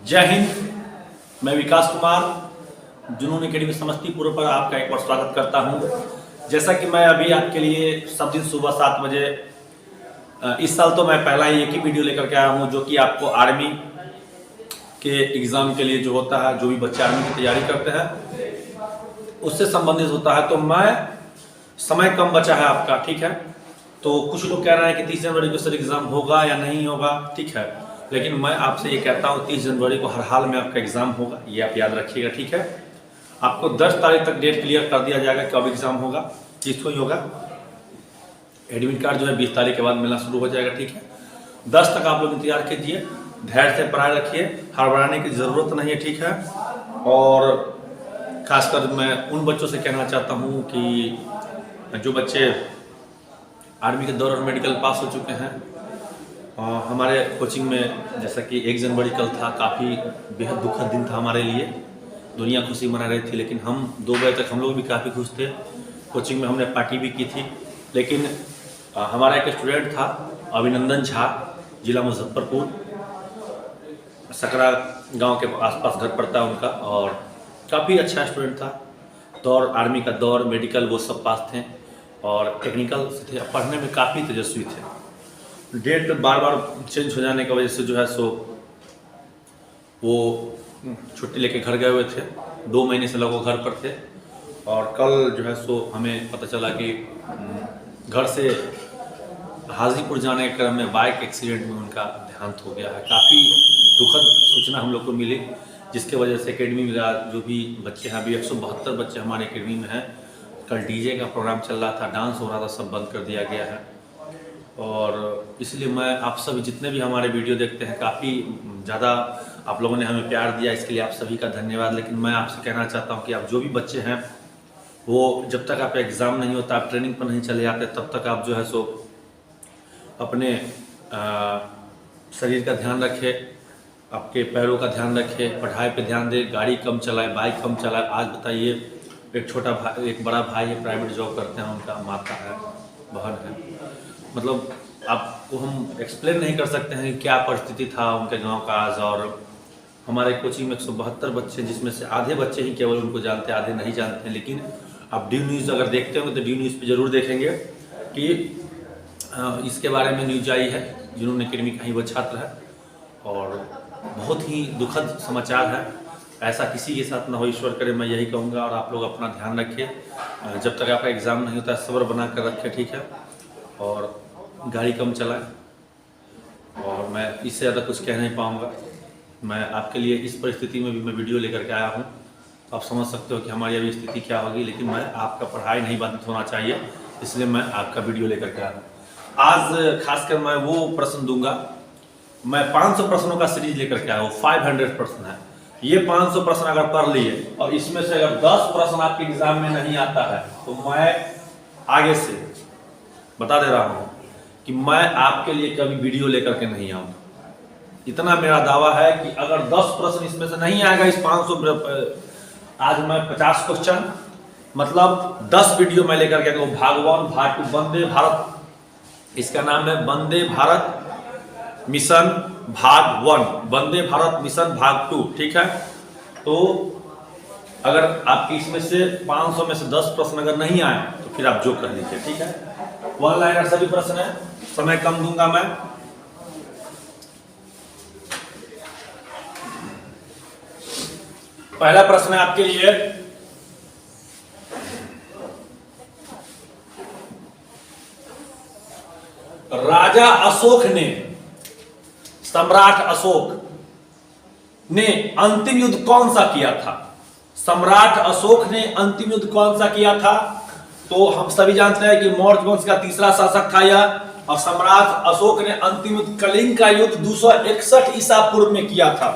जय हिंद। मैं विकास कुमार जुनून एकेडमी समस्तीपुर पर आपका एक बार स्वागत करता हूं। जैसा कि मैं अभी आपके लिए सब दिन सुबह 7 बजे इस साल तो मैं पहला ही एक ही वीडियो लेकर के आया हूं, जो कि आपको आर्मी के एग्ज़ाम के लिए जो होता है, जो भी बच्चे आर्मी की तैयारी करते हैं उससे संबंधित होता है। तो मैं समय कम बचा है आपका, ठीक है। तो कुछ लोग कह रहे हैं कि 30 जनवरी को सर एग्ज़ाम होगा या नहीं होगा, ठीक है। लेकिन मैं आपसे ये कहता हूँ 30 जनवरी को हर हाल में आपका एग्ज़ाम होगा, ये आप याद रखिएगा, ठीक है। आपको 10 तारीख तक डेट क्लियर कर दिया जाएगा कब एग्ज़ाम होगा, किसको ही होगा। एडमिट कार्ड जो है 20 तारीख के बाद मिलना शुरू हो जाएगा, ठीक है। 10 तक आप लोग इंतजार कीजिए, धैर्य से पढ़ाई रखिए, हड़बड़ाने की ज़रूरत नहीं है, ठीक है। और खासकर मैं उन बच्चों से कहना चाहता हूँ कि जो बच्चे आर्मी के दौरान मेडिकल पास हो चुके हैं, हमारे कोचिंग में जैसा कि 1 जनवरी कल था, काफ़ी बेहद दुखद दिन था हमारे लिए। दुनिया खुशी मना रही थी, लेकिन हम 2 बजे तक हम लोग भी काफ़ी खुश थे। कोचिंग में हमने पार्टी भी की थी। लेकिन हमारा एक स्टूडेंट था अभिनंदन झा, जिला मुजफ्फरपुर, सकरा गांव के आसपास घर पड़ता है उनका, और काफ़ी अच्छा स्टूडेंट था। दौड़, आर्मी का दौड़, मेडिकल वो सब पास थे और टेक्निकल थे, पढ़ने में काफ़ी तेजस्वी थे। डेट बार बार चेंज हो जाने की वजह से जो है सो वो छुट्टी लेके घर गए हुए थे। 2 महीने से लोग घर पर थे, और कल जो है सो हमें पता चला कि घर से हाजीपुर जाने के क्रम में बाइक एक्सीडेंट में उनका देहांत हो गया है। काफ़ी दुखद सूचना हम लोग को मिली, जिसके वजह से एकेडमी में जो भी बच्चे हैं, अभी 172 बच्चे हमारे एकेडमी में हैं। कल डीजे का प्रोग्राम चल रहा था, डांस हो रहा था, सब बंद कर दिया गया है। और इसलिए मैं आप सभी जितने भी हमारे वीडियो देखते हैं, काफ़ी ज़्यादा आप लोगों ने हमें प्यार दिया, इसके लिए आप सभी का धन्यवाद। लेकिन मैं आपसे कहना चाहता हूं कि आप जो भी बच्चे हैं, वो जब तक आपका एग्ज़ाम नहीं होता, आप ट्रेनिंग पर नहीं चले जाते, तब तक आप जो है सो अपने शरीर का ध्यान रखें, आपके पैरों का ध्यान रखें, पढ़ाई पे ध्यान दें, गाड़ी कम चलाएं, बाइक कम चलाएं। आज बताइए, एक छोटा भाई, एक बड़ा भाई है, प्राइवेट जॉब करते हैं, उनका माता है, बहन है, मतलब आपको हम एक्सप्लेन नहीं कर सकते हैं कि क्या परिस्थिति था उनके गांव का आज। और हमारे कोचिंग में 172 बच्चे, जिसमें से आधे बच्चे ही केवल उनको जानते हैं, आधे नहीं जानते हैं। लेकिन आप डी न्यूज़ अगर देखते होंगे तो डी न्यूज़ पे ज़रूर देखेंगे कि इसके बारे में न्यूज आई है। जुनून एकेडमी का ही वो छात्र है, और बहुत ही दुखद समाचार है। ऐसा किसी के साथ ना हो, ईश्वर करे, मैं यही कहूँगा। और आप लोग अपना ध्यान रखिए, जब तक आपका एग्ज़ाम नहीं होता, सब्र बना कर रखें, ठीक है। और गाड़ी कम चलाएं। और मैं इससे ज़्यादा कुछ कह नहीं पाऊँगा। मैं आपके लिए इस परिस्थिति में भी मैं वीडियो लेकर के आया हूँ। आप समझ सकते हो कि हमारी अभी स्थिति क्या होगी, लेकिन मैं आपका पढ़ाई नहीं बाधित होना चाहिए, इसलिए मैं आपका वीडियो लेकर के आया हूँ। आज खासकर मैं वो प्रश्न दूंगा, मैं 500 प्रश्नों का सीरीज लेकर के आया हूँ। 500 प्रश्न है। ये 500 प्रश्न अगर पढ़ लिए और इसमें से अगर 10 प्रश्न आपके एग्जाम में नहीं आता है, तो मैं आगे से बता दे रहा हूँ कि मैं आपके लिए कभी वीडियो लेकर के नहीं आऊंगा। इतना मेरा दावा है कि अगर 10 प्रश्न इसमें से नहीं आएगा इस 500, आज मैं 50 क्वेश्चन, मतलब 10 वीडियो मैं लेकर के, भाग 1, भाग 2, वंदे भारत, इसका नाम है वंदे भारत मिशन भाग 1, वंदे भारत मिशन भाग 2, ठीक है। तो अगर आपकी इसमें से 500 में से 10 प्रश्न अगर नहीं आए तो फिर आप जो कर लीजिए, ठीक है। 1 लाइनर सभी प्रश्न है, समय कम दूंगा मैं। पहला प्रश्न है आपके लिए, राजा अशोक ने, सम्राट अशोक ने अंतिम युद्ध कौन सा किया था? सम्राट अशोक ने अंतिम युद्ध कौन सा किया था? तो हम सभी जानते हैं कि मौर्य वंश का तीसरा शासक था यह, और सम्राट अशोक ने अंतिम युद्ध कलिंग का युद्ध 261 ईसा पूर्व में किया था।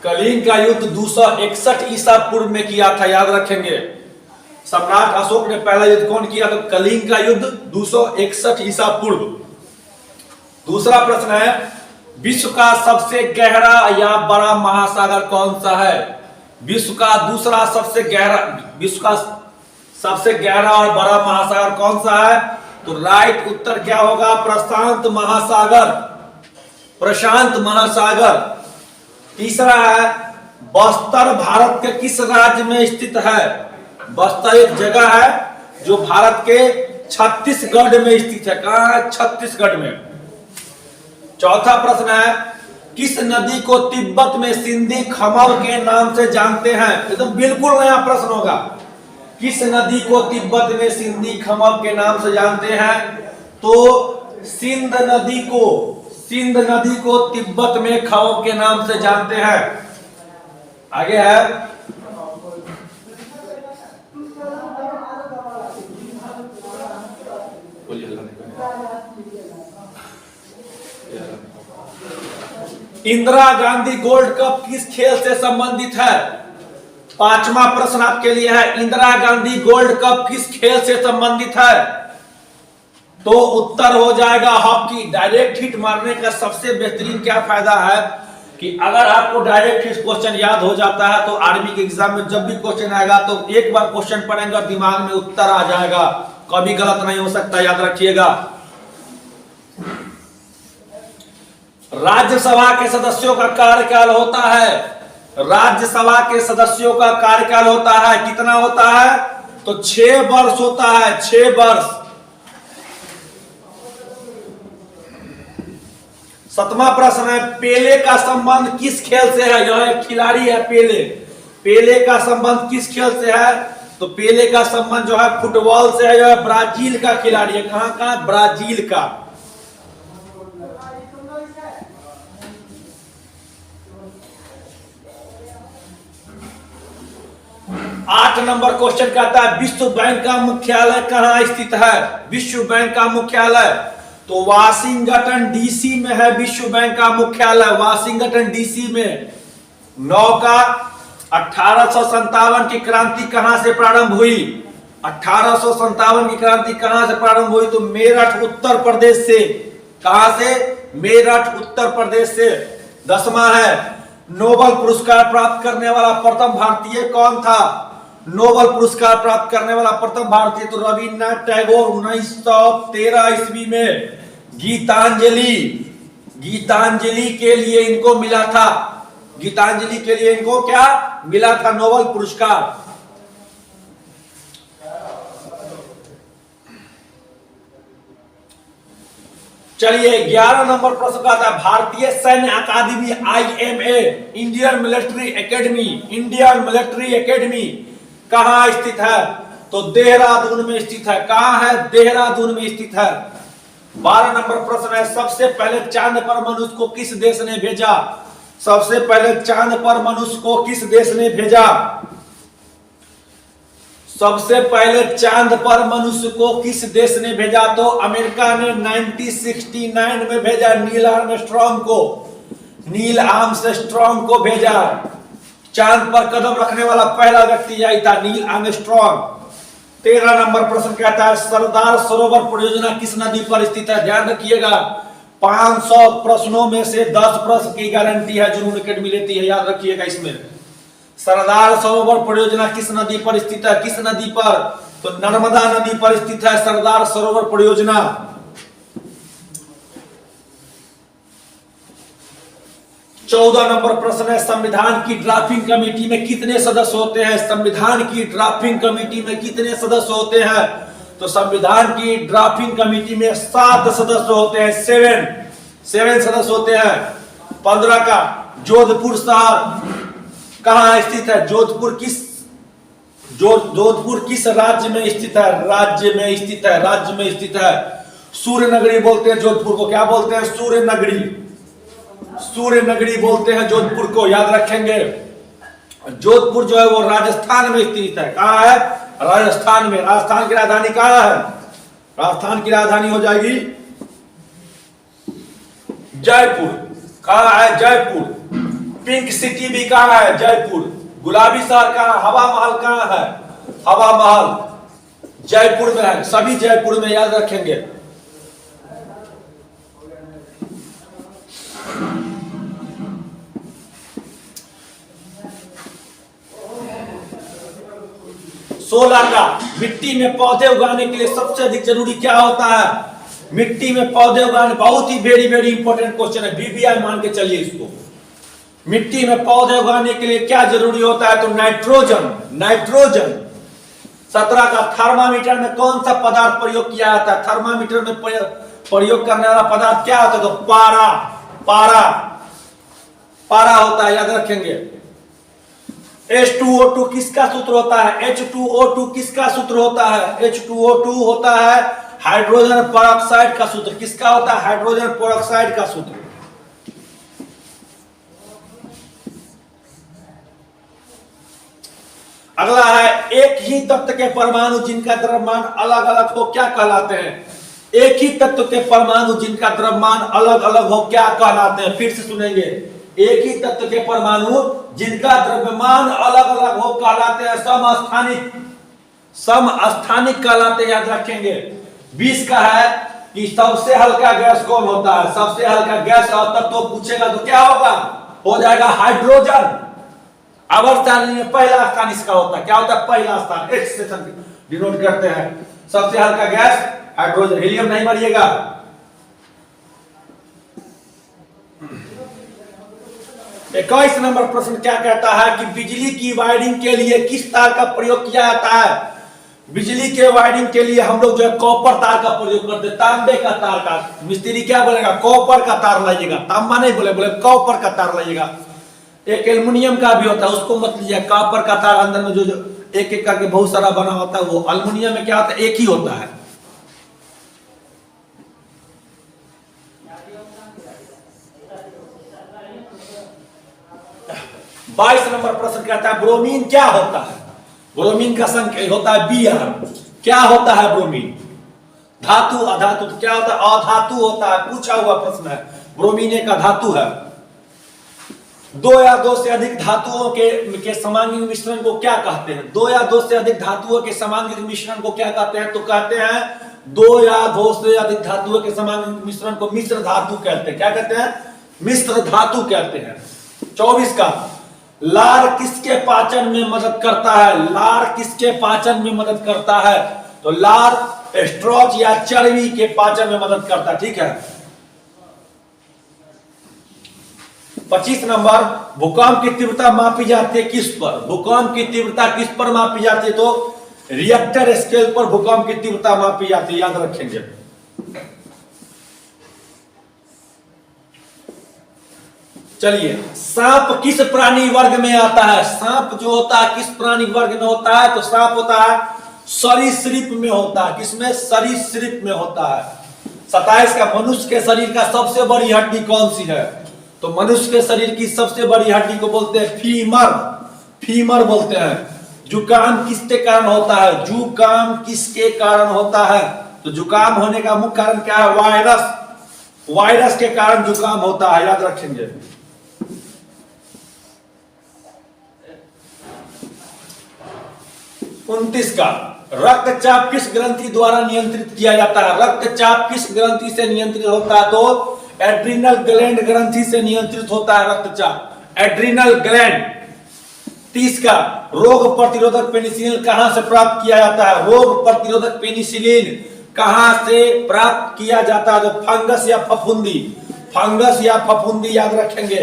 कलिंग का युद्ध 261 ईसा पूर्व में किया था, याद रखेंगे। सम्राट अशोक ने पहला युद्ध कौन किया? तो कलिंग का युद्ध 261 ईसा पूर्व। दूसरा प्रश्न है, विश्व का सबसे गहरा या बड़ा महासागर कौन सा है? विश्व का दूसरा सबसे गहरा, विश्व का सबसे गहरा और बड़ा महासागर कौन सा है? तो राइट उत्तर क्या होगा? प्रशांत महासागर। प्रशांत महासागर। तीसरा है बस्तर भारत के किस राज्य में स्थित है? बस्तर एक जगह है जो भारत के छत्तीसगढ़ में स्थित है। कहां है? छत्तीसगढ़ में। चौथा प्रश्न है किस नदी को तिब्बत में सिंधी खमल के नाम से जानते हैं? एकदम बिल्कुल नया प्रश्न होगा। किस नदी को तिब्बत में सिंधी खमल के नाम से जानते हैं? तो सिंध नदी को तिब्बत में खमल के नाम से जानते हैं। आगे है इंदिरा गांधी गोल्ड कप किस खेल से संबंधित है? पांचवा प्रश्न आपके लिए है इंदिरा गांधी गोल्ड कप किस खेल से संबंधित है? तो उत्तर हो जाएगा हॉकी। डायरेक्ट हिट मारने का सबसे बेहतरीन क्या फायदा है कि अगर आपको डायरेक्ट हिट क्वेश्चन याद हो जाता है तो आर्मी के एग्जाम में जब भी क्वेश्चन आएगा तो एक बार क्वेश्चन पढ़ेंगे और दिमाग में उत्तर आ जाएगा, कभी गलत नहीं हो सकता, याद रखिएगा। राज्यसभा के सदस्यों का कार्यकाल होता है, राज्यसभा के सदस्यों का कार्यकाल होता है, कितना होता है? तो 6 वर्ष होता है, 6 वर्ष। 7वां प्रश्न है पेले का संबंध किस खेल से है? यह एक खिलाड़ी है पेले। पेले का संबंध किस खेल से है? तो पेले का संबंध जो है फुटबॉल से है। यह ब्राजील का खिलाड़ी है। कहां का? ब्राजील का। 8 नंबर क्वेश्चन कहता है विश्व बैंक का मुख्यालय कहां स्थित है? विश्व बैंक का मुख्यालय तो वाशिंगटन डीसी में है। विश्व बैंक का मुख्यालय वाशिंगटन डीसी में। 9 का 1857 की क्रांति कहां से प्रारंभ हुई? 1857 की क्रांति कहां से प्रारंभ हुई? तो मेरठ उत्तर प्रदेश से। कहां से? मेरठ उत्तर प्रदेश से। 10वां है नोबेल पुरस्कार प्राप्त करने वाला प्रथम भारतीय कौन था? नोबेल पुरस्कार प्राप्त करने वाला प्रथम भारतीय तो रविन्द्रनाथ टैगोर 1913 ईस्वी में गीतांजलि के लिए इनको मिला था। गीतांजलि के लिए इनको क्या मिला था? नोबेल पुरस्कार। चलिए 11 नंबर प्रश्न का था भारतीय सैन्य अकादमी IMA इंडियन मिलिट्री एकेडमी कहां स्थित है? तो देहरादून में स्थित है। कहां है? देहरादून में स्थित है। 12 नंबर प्रश्न है सबसे पहले चांद पर मनुष्य को किस देश ने भेजा? सबसे पहले चांद पर मनुष्य को किस देश ने भेजा? सबसे पहले चांद पर मनुष्य को किस देश ने भेजा? तो अमेरिका ने 1969 में भेजा। नील आर्मस्ट्रॉन्ग को भेजा। चांद पर कदम रखने वाला पहला व्यक्ति यही था, नील आर्मस्ट्रॉन्ग। 13 नंबर प्रश्न कहता है सरदार सरोवर परियोजना किस नदी पर स्थित है? ध्यान रखिएगा 500 प्रश्नों में से 10 प्रश्न की गारंटी है जुनून एकेडमी लेती है, याद रखिएगा। इसमें सरदार सरोवर परियोजना किस नदी पर स्थित है? किस नदी पर? तो नर्मदा नदी पर स्थित है सरदार सरोवर परियोजना। 14 नंबर प्रश्न है संविधान की ड्राफ्टिंग कमेटी में कितने सदस्य होते हैं? संविधान की ड्राफ्टिंग कमेटी में कितने सदस्य होते हैं? तो संविधान की ड्राफ्टिंग कमेटी में 7 सदस्य होते हैं। 7 सदस्य होते हैं। 15 का जोधपुर शहर कहां स्थित है? जोधपुर किस राज्य में स्थित है? राज्य में स्थित है। सूर्य नगरी बोलते हैं जोधपुर को। क्या बोलते हैं? सूर्य नगरी बोलते हैं जोधपुर को, याद रखेंगे। जोधपुर जो है वो राजस्थान में स्थित है। कहां है? राजस्थान में। राजस्थान की राजधानी कहां है? राजस्थान की राजधानी हो जाएगी जयपुर। कहां है? जयपुर। पिंक सिटी भी कहां है? जयपुर। गुलाबी शहर कहां? हवा महल कहां है? हवा महल जयपुर में है। सभी जयपुर में, याद रखेंगे। सोलह का मिट्टी में पौधे उगाने के लिए सबसे अधिक जरूरी क्या होता है? मिट्टी में पौधे उगाने, बहुत ही वेरी वेरी इंपॉर्टेंट क्वेश्चन है, बीबीआई मान के चलिए इसको। मिट्टी में पौधे उगाने के लिए क्या जरूरी होता है? तो नाइट्रोजन। नाइट्रोजन। 17 का थर्मामीटर में कौन सा पदार्थ प्रयोग किया जाता है? थर्मामीटर में प्रयोग करने वाला पदार्थ क्या होता है? तो पारा। पारा, पारा होता है, याद रखेंगे। H2O2 किसका सूत्र होता है? H2O2 किसका सूत्र होता है? H2O2 होता है हाइड्रोजन पेरोक्साइड का सूत्र। किसका होता है? हाइड्रोजन पेरोक्साइड का सूत्र। अगला है, एक ही तत्व के परमाणु जिनका द्रव्यमान अलग अलग हो क्या कहलाते हैं? एक ही तत्व के परमाणु जिनका द्रव्यमान अलग अलग हो क्या कहलाते हैं? फिर से सुनेंगे, एक ही तत्व के परमाणु जिनका द्रव्यमान अलग अलग हो कहलाते हैं समस्थानिक। समस्थानिक कहलाते हैं, याद रखेंगे। 20 का है कि सबसे हल्का गैस कौन होता है? सबसे हल्का गैस और तत्व पूछेगा तो क्या होगा? हो जाएगा हाइड्रोजन। आवर्त सारणी में पहला स्थान इसका होता है। क्या होता है? पहला स्थान। H से डिनोट करते हैं। सबसे हल्का गैस हाइड्रोजन, हीलियम नहीं मारिएगा। इक्कीस नंबर प्रश्न क्या कहता है कि बिजली की वायरिंग के लिए किस तार का प्रयोग किया जाता है? बिजली के वायरिंग के लिए हम लोग जो है कॉपर तार का प्रयोग करते हैं, तांबे का तार का। मिस्त्री क्या बोलेगा? कॉपर का तार लाइएगा, तांबा नहीं बोले, बोले कॉपर का तार लाइएगा। एक एल्युमिनियम का भी होता है, उसको मत लीजिए। कॉपर का तार अंदर में जो एक एक करके बहुत सारा बना होता है, वो एल्युमिनियम में क्या होता है? एक ही होता है। बाईस नंबर प्रश्न कहता है ब्रोमीन क्या होता है? ब्रोमीन का संकेत होता है Br। क्या होता है ब्रोमीन? धातु, अधातु। क्या होता है? अधातु होता है, पूछा हुआ प्रश्न है। ब्रोमीन एक अधातु है। दो या दो से अधिक धातुओं के समांगिक मिश्रण को क्या कहते हैं? दो या दो से अधिक धातुओं के समांगिक मिश्रण को क्या कहते हैं? तो कहते हैं दो या दो से अधिक धातुओं के समांगिक मिश्रण को मिश्र धातु कहते हैं। क्या कहते हैं? मिश्र धातु कहते हैं। 24 का, लार किसके पाचन में मदद करता है? लार किसके पाचन में मदद करता है? तो लार स्ट्रोच या चर्बी के पाचन में मदद करता है। ठीक है। 25 नंबर, भूकंप की तीव्रता मापी जाती है किस पर? भूकंप की तीव्रता किस पर मापी जाती है? तो रिएक्टर स्केल पर भूकंप की तीव्रता मापी जाती है, याद रखेंगे। चलिए, सांप किस प्राणी वर्ग में आता है? सांप जो होता है किस प्राणी वर्ग में होता है? तो सांप होता है सरीसृप में होता है। किसमें? सरीसृप में होता है। 27 का, मनुष्य के शरीर का सबसे बड़ी हड्डी कौन सी है? तो मनुष्य के शरीर की सबसे बड़ी हड्डी को बोलते हैं फीमर। फीमर बोलते हैं। जुकाम किसके कारण होता है? जुकाम किसके कारण होता है? तो जुकाम होने का मुख्य कारण क्या है? वायरस। वायरस के कारण जुकाम होता है, याद रखेंगे। उनतीस का, रक्तचाप किस ग्रंथि द्वारा नियंत्रित किया जाता है? रक्तचाप किस ग्रंथि से नियंत्रित होता है? तो एड्रिनल ग्लैंड ग्रंथि से नियंत्रित होता है रक्तचाप, एड्रिनल ग्लैंड। 30 का, रोग प्रतिरोधक पेनिसिलिन कहां से प्राप्त किया जाता है? रोग प्रतिरोधक पेनिसिलिन कहां से प्राप्त किया जाता है? तो फंगस या फफूंदी। फंगस या फफूंदी, याद रखेंगे।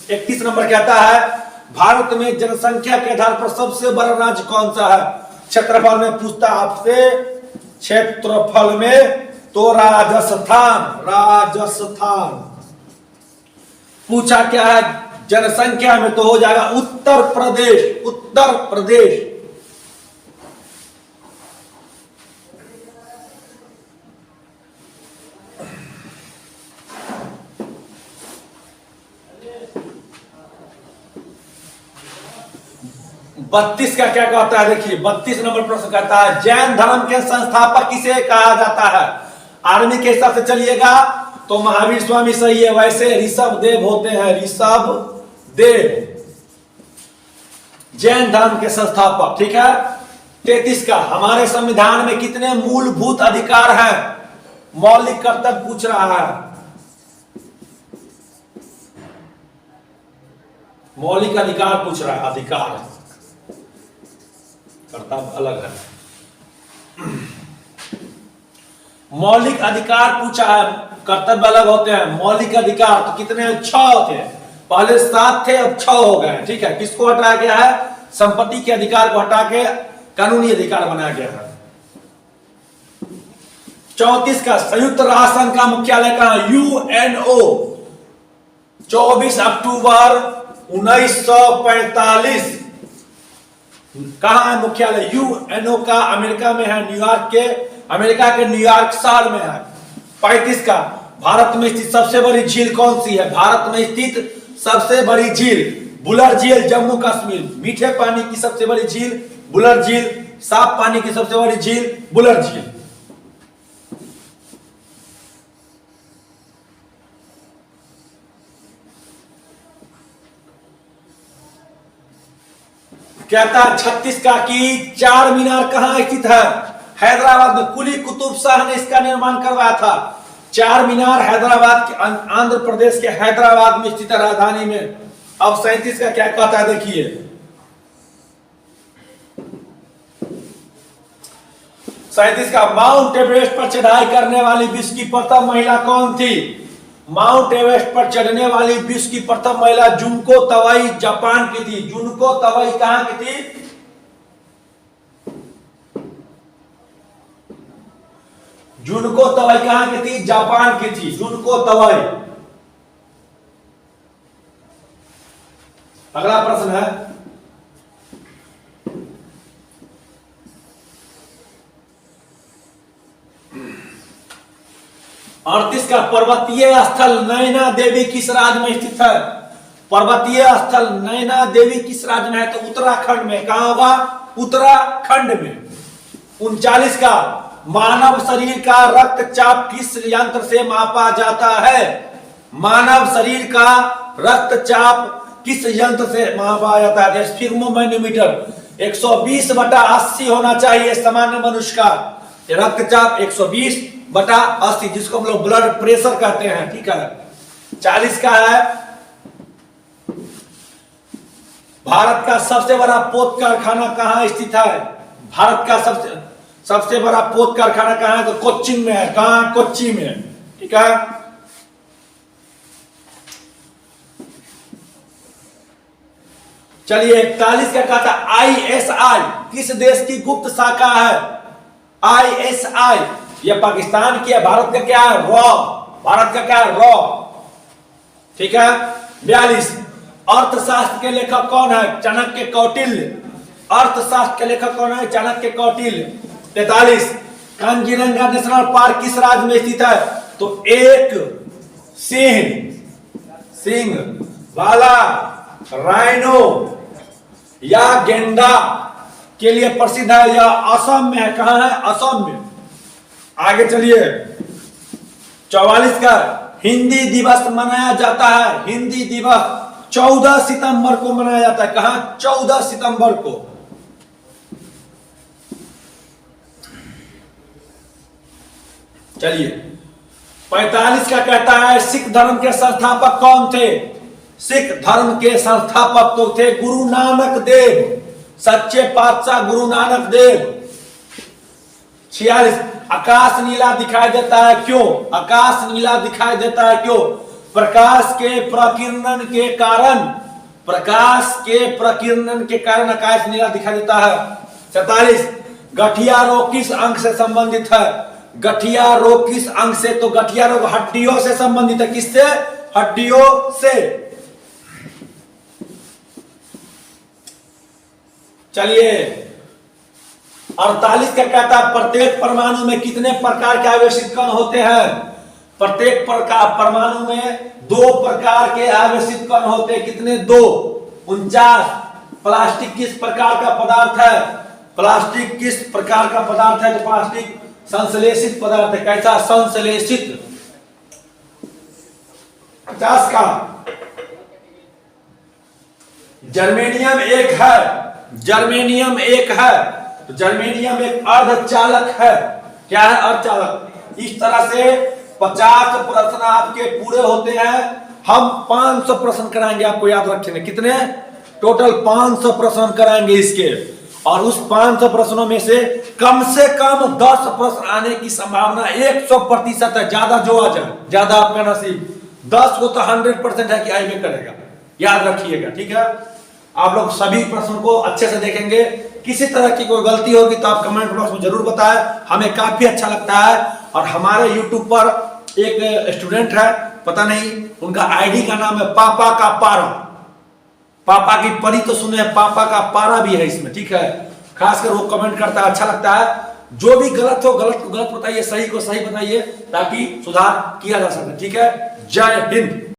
31 नंबर कहता है भारत में जनसंख्या के आधार पर सबसे बड़ा राज्य कौन सा है? क्षेत्रफल में पूछता आपसे, क्षेत्रफल में तो राजस्थान। राजस्थान पूछा क्या है? जनसंख्या में तो हो जाएगा उत्तर प्रदेश। उत्तर प्रदेश। बत्तीस का क्या कहता है? देखिए, 32 नंबर प्रश्न कहता है जैन धर्म के संस्थापक किसे कहा जाता है? आर्मी के हिसाब से चलिएगा तो महावीर स्वामी सही है। वैसे ऋषभ देव होते हैं, ऋषभ देव जैन धर्म के संस्थापक। ठीक है। 33 का, हमारे संविधान में कितने मूलभूत अधिकार हैं? मौलिक कर्तव्य पूछ रहा है। मौलिक अधिकार पूछ रहा है। अधिकार, कर्तव्य अलग है। मौलिक अधिकार पूछा है, कर्तव्य अलग होते हैं, मौलिक अधिकार तो कितने 6 होते हैं, पहले 7 थे अब 6 हो गए। ठीक है, किसको हटाया गया है? संपत्ति के अधिकार को हटा के कानूनी अधिकार बनाया गया है। 34 का संयुक्त राष्ट्र संघ का मुख्यालय कहां? यूएनओ। 24 अक्टूबर 1945 कहां है मुख्यालय? यूएनओ का अमेरिका में है, न्यूयॉर्क के, अमेरिका के न्यूयॉर्क शहर में है। 35 का भारत में स्थित सबसे बड़ी झील कौन सी है? भारत में स्थित सबसे बड़ी झील बुलर झील, जम्मू कश्मीर। मीठे पानी की सबसे बड़ी झील बुलर झील, साफ पानी की सबसे बड़ी झील बुलर झील। कहता है 36 का कि चार मीनार कहां स्थित है? हैदराबाद में। कुली कुतुब शाह ने इसका निर्माण करवाया था। चार मीनार हैदराबाद के, आंध्र प्रदेश के हैदराबाद में स्थित है, राजधानी में। अब 37 का क्या कहता है देखिए, 37 का माउंट एवरेस्ट पर चढ़ाई करने वाली विश्व की प्रथम महिला कौन थी? माउंट एवरेस्ट पर चढ़ने वाली विश्व की प्रथम महिला जुनको तवाई जापान की थी। जुनको तवाई कहां की थी? जुनको तवाई कहां की थी? जापान की थी, जुनको तवाई। अगला प्रश्न है, अड़तीस का पर्वतीय स्थल नैना देवी किस राज्य में स्थित है? पर्वतीय स्थल नैना देवी किस राज्य में है? तो उत्तराखंड में। कहां होगा? उत्तराखंड में। 39 का मानव शरीर का रक्तचाप किस यंत्र से मापा जाता है? मानव शरीर का रक्तचाप किस यंत्र से मापा जाता है? स्फिग्मोमैनोमीटर। 120/80 होना चाहिए सामान्य मनुष्य का रक्तचाप, 120/80, जिसको हम लोग ब्लड प्रेशर कहते हैं। ठीक है। 40 का है, भारत का सबसे बड़ा पोत कारखाना कहां स्थित है? भारत का सबसे बड़ा पोत कारखाना कहां है? तो कोच्चि में है। कहां? कोच्चि में। ठीक है। चलिए 41 का कहता ISI किस देश की गुप्त शाखा है? ISI ये पाकिस्तान की है। भारत का क्या है? रॉ। भारत का क्या है? रॉ। ठीक है। 42 अर्थशास्त्र के लेखक कौन है? चाणक्य कौटिल्य। अर्थशास्त्र के लेखक कौन है? चाणक्य कौटिल्य। 43 कांजीरंगा नेशनल पार्क किस राज्य में स्थित है? तो एक सिंह वाला राइनो या गेंडा के लिए प्रसिद्ध है। यह असम में है। कहां है? असम में। आगे चलिए 44 का हिंदी दिवस मनाया जाता है। हिंदी दिवस 14 सितंबर को मनाया जाता है। कहां? 14 सितंबर को। चलिए 45 का कहता है सिख धर्म के संस्थापक कौन थे? सिख धर्म के संस्थापक तो थे गुरु नानक देव, सच्चे पातशाह गुरु नानक देव। 46 आकाश नीला दिखाई देता है क्यों? आकाश नीला दिखाई देता है क्यों? प्रकाश के प्रकीर्णन के कारण। प्रकाश के प्रकीर्णन के कारण आकाश नीला दिखाई देता है। 47 गठिया रोग किस अंग से संबंधित है? गठिया रोग किस अंग से? तो गठिया रोग हड्डियों से संबंधित है। किससे? हड्डियों से। चलिए 48 का कहता है प्रत्येक परमाणु में कितने प्रकार के आवेशित कण होते हैं? प्रत्येक परमाणु में 2 प्रकार के आवेशित कण होते हैं। कितने? 2। 49 प्लास्टिक किस प्रकार का पदार्थ है? प्लास्टिक किस प्रकार का पदार्थ है? तो प्लास्टिक संश्लेषित पदार्थ है। कैसा? संश्लेषित। 50 का जर्मेनियम एक है। जर्मेनियम एक है। तो जर्मेनियम एक अर्धचालक है। क्या है? अर्धचालक। इस तरह से 50 प्रश्न आपके पूरे होते हैं। हम 500 प्रश्न कराएंगे, आपको याद रखेंगे। कितने? टोटल 500 प्रश्न कराएंगे इसके। और उस 500 प्रश्नों में से कम 10 प्रश्न आने की संभावना 100% है। ज्यादा जो आ जाए, ज्यादा आपका नसीब, 10 को तो 100% है कि आईबे करेगा। याद रखिएगा, ठीक है। आप लोग सभी प्रश्नों को अच्छे से देखेंगे। किसी तरह की कोई गलती होगी तो आप कमेंट बॉक्स में जरूर बताएं, हमें काफी अच्छा लगता है। और हमारे YouTube पर एक स्टूडेंट है, पता नहीं उनका आईडी का नाम है पापा का पारा। पापा की परी तो सुने, पापा का पारा भी है इसमें, ठीक है। खासकर वो कमेंट करता है, अच्छा लगता है। जो भी गलत हो गलत को गलत बताइए, सही को सही बताइए, ताकि सुधार किया जा सके, ठीक है। जय हिंद।